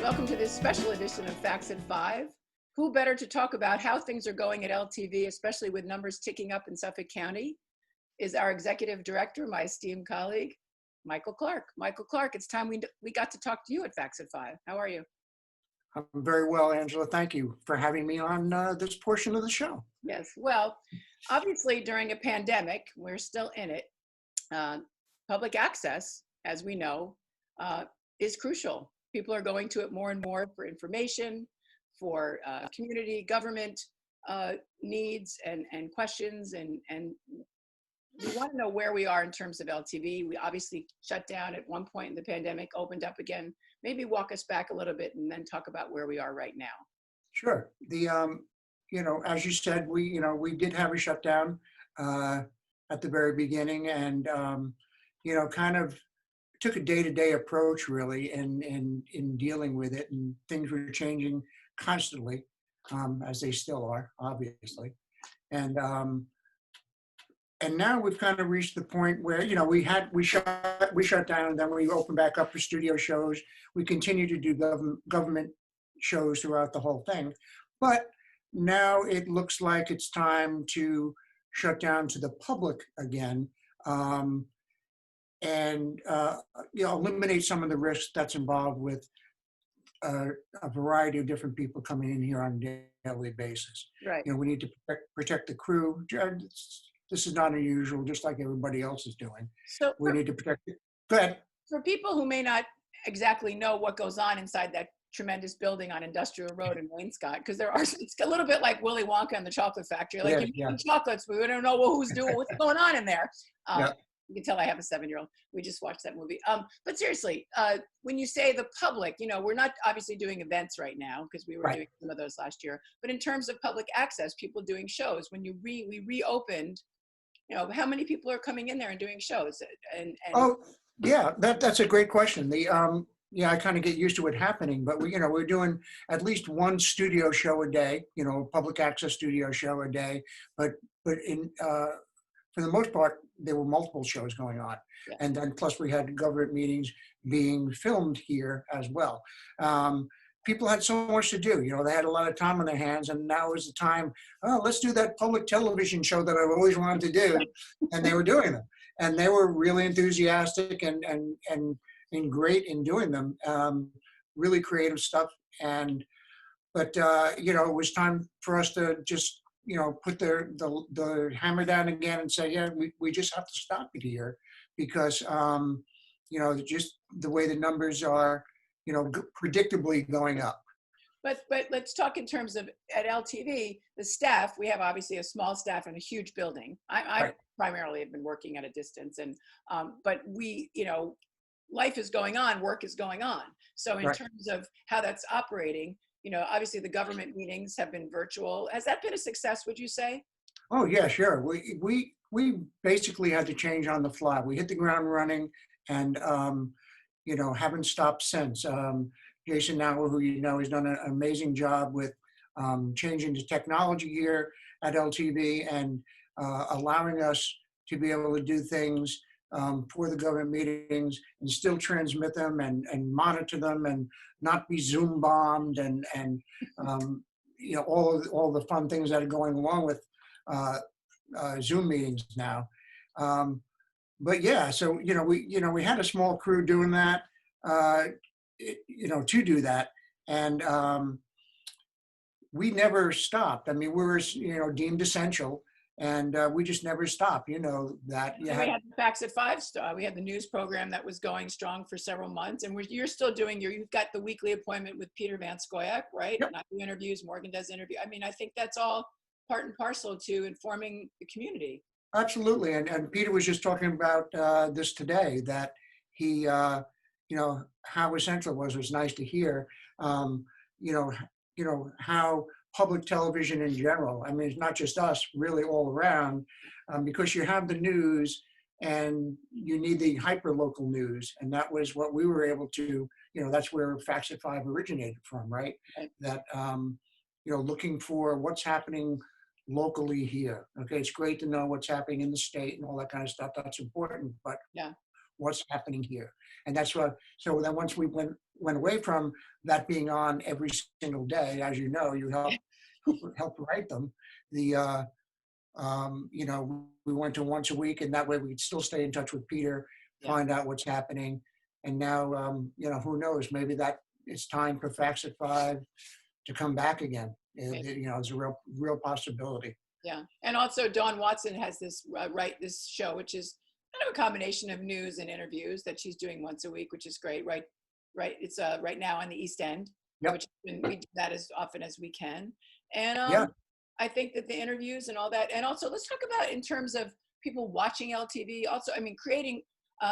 Welcome to this special edition of Facts at 5. Who better to talk about how things are going at LTV, especially with numbers ticking up in Suffolk County, is our executive director, my esteemed colleague, Michael Clark. Michael Clark, it's time we got to talk to you at Facts at 5. How are you? I'm very well, Angela. Thank you for having me on this portion of the show. Yes, well, obviously during a pandemic, we're still in it. Public access, as we know, is crucial. People are going to it more and more for information, for community, government needs and questions. And we want to know where we are in terms of LTV. We obviously shut down at one point in the pandemic, opened up again. Maybe walk us back a little bit and then talk about where we are right now. Sure. As you said, we did have a shutdown at the very beginning, and kind of took a day-to-day approach really in dealing with it, and things were changing constantly, as they still are, obviously. And now we've kind of reached the point where, we shut down, and then we opened back up for studio shows. We continue to do government shows throughout the whole thing. But now it looks like it's time to shut down to the public again, and eliminate some of the risks that's involved with a variety of different people coming in here on a daily basis. Right. We need to protect the crew. This is not unusual, just like everybody else is doing. So we need to protect it. Go ahead. For people who may not exactly know what goes on inside that tremendous building on Industrial Road in Wainscott, because it's a little bit like Willy Wonka and the Chocolate Factory. Like, you're making chocolates, but we don't know what's going on in there. You can tell I have a 7-year-old. We just watched that movie. But seriously, when you say the public, we're not obviously doing events right now because we were doing some of those last year. But in terms of public access, people doing shows, when we reopened, how many people are coming in there and doing shows? Oh, yeah, that's a great question. I kind of get used to it happening, but we're doing at least one studio show a day, public access studio show a day. But for the most part, there were multiple shows going on. Yeah. And then plus we had government meetings being filmed here as well. People had so much to do. They had a lot of time on their hands, and now is the time, let's do that public television show that I've always wanted to do. And they were doing them. And they were really enthusiastic and great in doing them. Really creative stuff. But it was time for us to just put the hammer down again and say, we just have to stop it here because, just the way the numbers are, predictably going up. But let's talk in terms of at LTV, the staff. We have obviously a small staff and a huge building. I primarily have been working at a distance, and but we, life is going on, work is going on. So in terms of how that's operating, obviously the government meetings have been virtual. Has that been a success, would you say? Oh yeah, sure. We basically had to change on the fly. We hit the ground running, and haven't stopped since. Jason now, who has done an amazing job with changing the technology here at LTV and allowing us to be able to do things for the government meetings and still transmit them and monitor them and not be Zoom bombed and all the fun things that are going along with Zoom meetings now. But yeah, so we had a small crew doing that, to do that, and we never stopped. I mean, we were deemed essential. And we just never stop, that. We had the Facts at 5 star. We had the news program that was going strong for several months. And you're still doing you've got the weekly appointment with Peter Van Scoyoc, right? Yep. And I do interviews, Morgan does interview. I mean, I think that's all part and parcel to informing the community. Absolutely. And Peter was just talking about this today, that he, how essential it was nice to hear, how public television in general. I mean, it's not just us, really all around, because you have the news and you need the hyper-local news. And that was what we were able to, that's where Facts at 5 originated from, right? That, looking for what's happening locally here. Okay, it's great to know what's happening in the state and all that kind of stuff. That's important. But what's happening here. And that's what, so then once we went away from that being on every single day, as you know, you help write them, you know, we went to once a week, and that way we'd still stay in touch with Peter, find out what's happening. And now, you know, who knows, maybe that it's time for Facts at 5 to come back again. You know, it's a real possibility. Yeah. And also Dawn Watson has this this show, which is kind of a combination of news and interviews that she's doing once a week, which is great. Right. It's right now on the East End, which we do that as often as we can. And I think that the interviews and all that, and also let's talk about in terms of people watching LTV. Also, I mean, creating,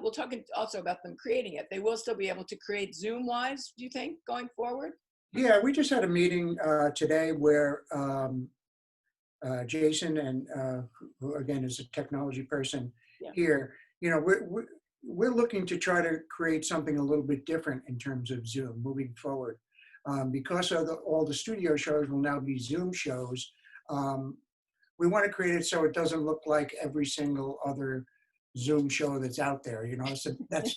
we'll talk also about them creating it. They will still be able to create Zoom-wise, do you think, going forward? Yeah, we just had a meeting today where Jason, and who again is a technology person here, you know, we're looking to try to create something a little bit different in terms of Zoom moving forward. Because of all the studio shows will now be Zoom shows, we want to create it so it doesn't look like every single other Zoom show that's out there. You know, so that's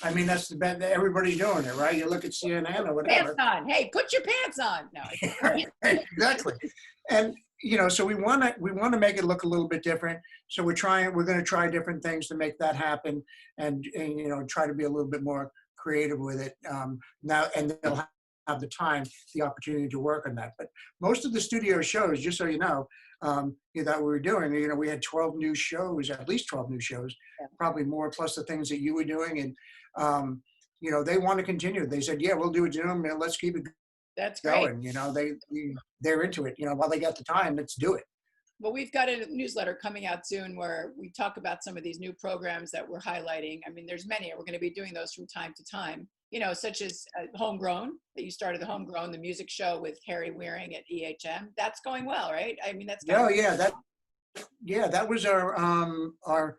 I mean, that's the best. Everybody's doing it, right? You look at CNN or whatever. Pants on. Hey, put your pants on. No. Exactly. And you know, so we want to make it look a little bit different. So we're going to try different things to make that happen, and you know, try to be a little bit more creative with it now. And they'll have the opportunity to work on that. But most of the studio shows, just so you know, that we were doing, you know, we had 12 new shows, at least 12 new shows, probably more, plus the things that you were doing. And, you know, they want to continue. They said, yeah, we'll do it Zoom, and let's keep it That's going. Great. You know, they're into it. You know, while they got the time, let's do it. Well, we've got a newsletter coming out soon where we talk about some of these new programs that we're highlighting. I mean, there's many. We're going to be doing those from time to time, you know, such as Homegrown, that you started the Homegrown, the music show with Harry Wearing at EHM. That's going well, right? I mean, that's that was our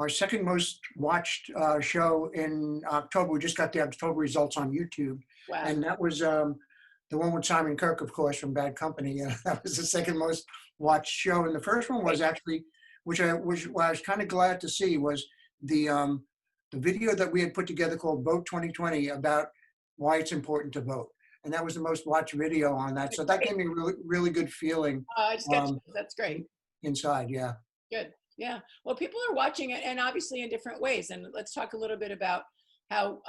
second most watched show in October. We just got the October results on YouTube. Wow. And that was the one with Simon Kirk, of course, from Bad Company. That was the second most watched show. And the first one was actually, which I was kind of glad to see, was the video that we had put together called Vote 2020 about why it's important to vote. And that was the most watched video on that. So that gave me a really, really good feeling. That's great. Inside, yeah. Good. Yeah. Well, people are watching it, and obviously in different ways. And let's talk a little bit about how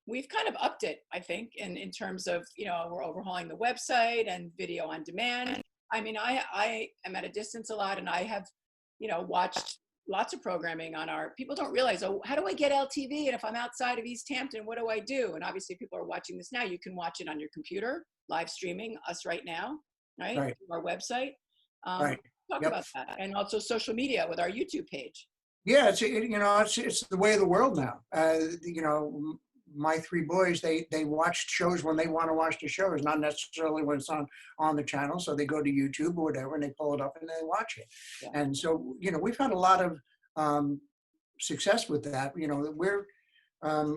we've kind of upped it, I think, in terms of, you know, we're overhauling the website and video on demand. I mean, I am at a distance a lot, and I have, you know, watched lots of programming on people don't realize, oh, how do I get LTV? And if I'm outside of East Hampton, what do I do? And obviously people are watching this now. You can watch it on your computer, live streaming us right now, right? Our website. Talk about that. And also social media with our YouTube page. Yeah, it's the way of the world now. You know, my three boys, they watch shows when they want to watch the shows, not necessarily when it's on the channel. So they go to YouTube or whatever, and they pull it up and they watch it. Yeah. And so, you know, we've had a lot of success with that. You know,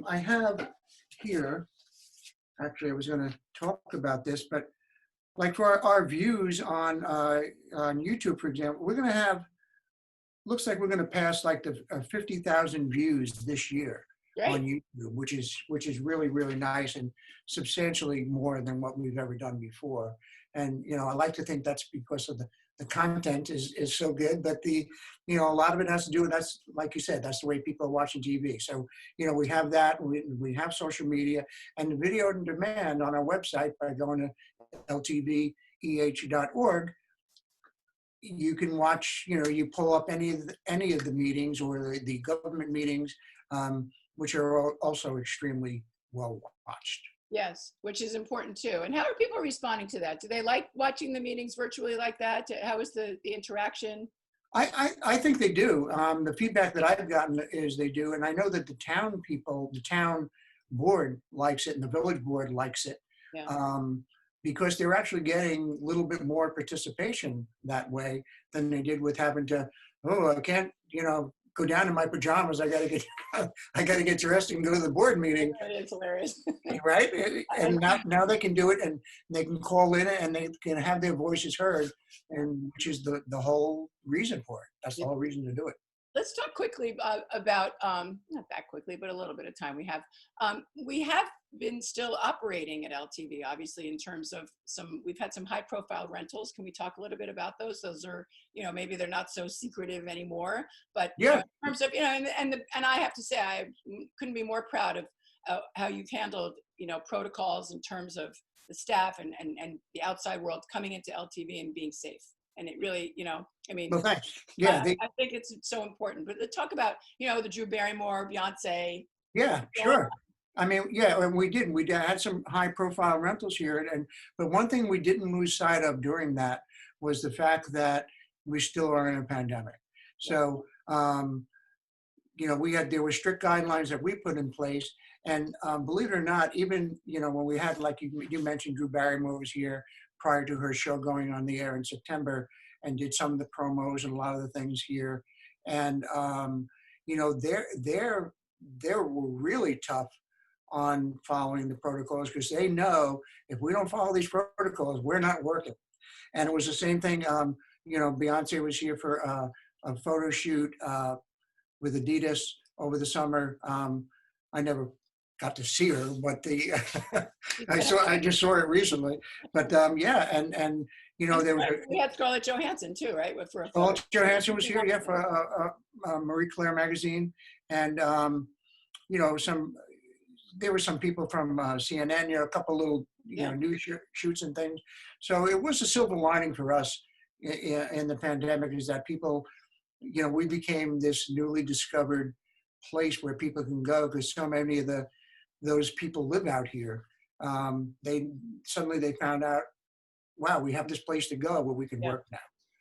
I have here, actually, I was going to talk about this, but like for our views on YouTube, for example, we're going to have, looks like we're going to pass like the 50,000 views this year. Right. On YouTube, which is really, really nice and substantially more than what we've ever done before. And, you know, I like to think that's because of the content is so good, but you know, a lot of it has to do with, that's, like you said, that's the way people are watching TV. So, you know, we have that, we have social media and the video on demand on our website by going to ltveh.org. You can watch, you know, you pull up any of the meetings or the government meetings, which are also extremely well watched. Yes, which is important too. And how are people responding to that? Do they like watching the meetings virtually like that? How is the interaction? I think they do. The feedback that I've gotten is they do. And I know that the town board likes it and the village board likes it. Yeah. Because they're actually getting a little bit more participation that way than they did with having to, I can't, you know, go down in my pajamas. I gotta get dressed and go to the board meeting. It's hilarious. Right? And now they can do it, and they can call in and they can have their voices heard, and which is the whole reason for it. That's the whole reason to do it. let's talk quickly about, not that quickly, but a little bit of time we have. We have been still operating at LTV, obviously, in terms of we've had some high profile rentals. Can we talk a little bit about those? Those are, maybe they're not so secretive anymore, but Yeah. in terms of, and I have to say, I couldn't be more proud of how you've handled, protocols in terms of the staff and the outside world coming into LTV and being safe. And it really, Well, thanks. Yeah. I think it's so important. But let's talk about, the Drew Barrymore, Beyonce. Yeah, sure. I mean, yeah, and we did. Had some high profile rentals here. But one thing we didn't lose sight of during that was the fact that we still are in a pandemic. So, there were strict guidelines that we put in place. And believe it or not, even, when we had, like you mentioned, Drew Barrymore was here prior to her show going on the air in September and did some of the promos and a lot of the things here. And, they're really tough on following the protocols because they know if we don't follow these protocols, we're not working. And it was the same thing. Beyonce was here for a photo shoot with Adidas over the summer. I never got to see her, but I just saw it recently. But and there was we had Scarlett Johansson too, right? For Scarlett Johansson was here, yeah, for Marie Claire magazine, and there were some people from CNN, a couple little news shoots and things. So it was a silver lining for us in the pandemic is that people, we became this newly discovered place where people can go because so many of those people live out here. They found out, wow, we have this place to go where we can work now.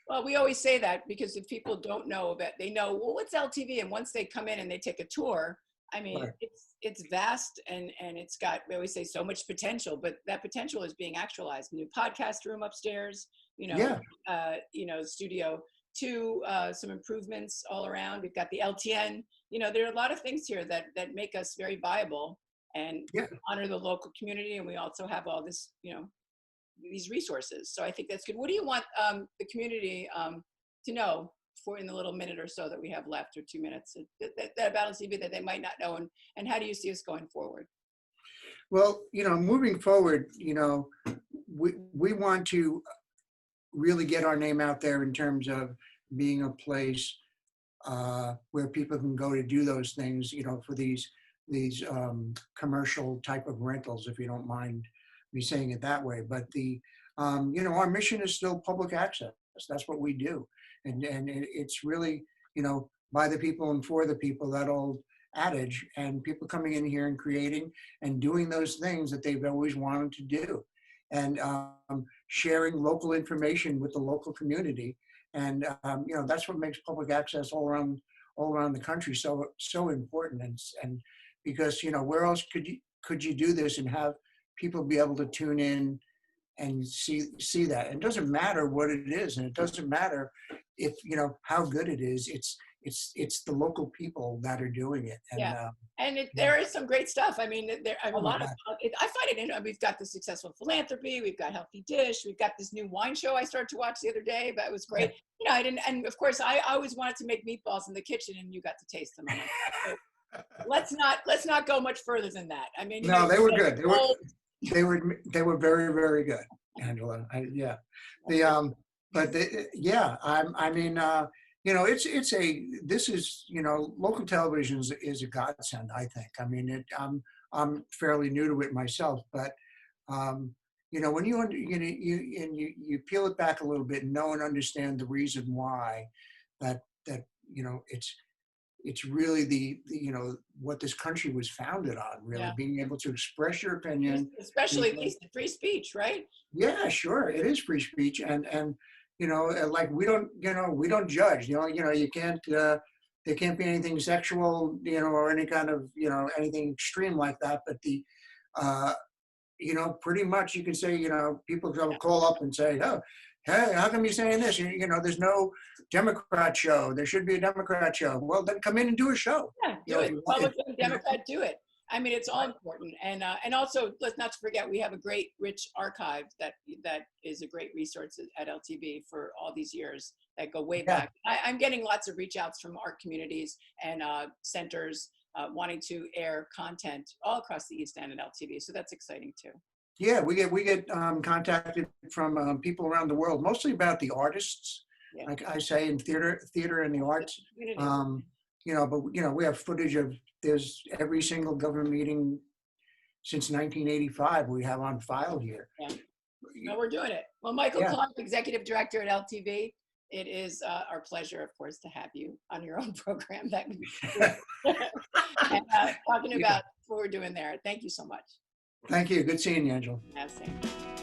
Well, we always say that because if people don't know about, they know, well, what's LTV? And once they come in and they take a tour, I mean, Right. it's vast and it's got, we always say so much potential, but that potential is being actualized. New podcast room upstairs, Studio 2, some improvements all around. We've got the LTN, there are a lot of things here that make us very viable and honor the local community. And we also have all this, these resources. So I think that's good. What do you want the community to know in the little minute or so that we have left, or 2 minutes, that about LTV that they might not know, and how do you see us going forward? Well, moving forward, we want to really get our name out there in terms of being a place where people can go to do those things, for these commercial type of rentals, if you don't mind me saying it that way. But our mission is still public access. That's what we do. And it's really, by the people and for the people, that old adage, and people coming in here and creating and doing those things that they've always wanted to do, and sharing local information with the local community. And, that's what makes public access all around the country so important. And because, where else could you do this and have people be able to tune in and see that? It doesn't matter what it is, and it doesn't matter if how good it is. It's the local people that are doing it. And, there is some great stuff. I mean, a lot of. I find it. We've got the Successful Philanthropy. We've got Healthy Dish. We've got this new wine show I started to watch the other day, but it was great. I didn't. And of course, I always wanted to make meatballs in the kitchen, and you got to taste them. So let's not go much further than that. I mean, no, they were good. They were very, very good, Angela. Local television is a godsend, I think. I mean, I'm fairly new to it myself, but when you peel it back a little bit and know and understand the reason why that it's really what this country was founded on, really being able to express your opinion, especially at least the free speech, right? Yeah, sure, it is free speech, and like we don't judge. You can't. There can't be anything sexual, or any kind of anything extreme like that. But pretty much you can say, people call up and say, oh, hey, how come you're saying this? There's no Democrat show. There should be a Democrat show. Well, then come in and do a show. Yeah, do it. Republican, Democrat, do it. I mean, it's all important, and also let's not forget we have a great, rich archive that is a great resource at LTV for all these years that go way back. I'm getting lots of reach outs from art communities and centers wanting to air content all across the East End at LTV, so that's exciting too. Yeah, we get contacted from people around the world, mostly about the artists, like I say, in theater and the arts. You know, but you know, we have footage of there's every single government meeting since 1985 we have on file here. Yeah, no, we're doing it. Well, Michael Clark, Executive Director at LTV, it is our pleasure, of course, to have you on your own program that and talking about what we're doing there. Thank you so much. Thank you. Good seeing you, Angela. Yeah, same.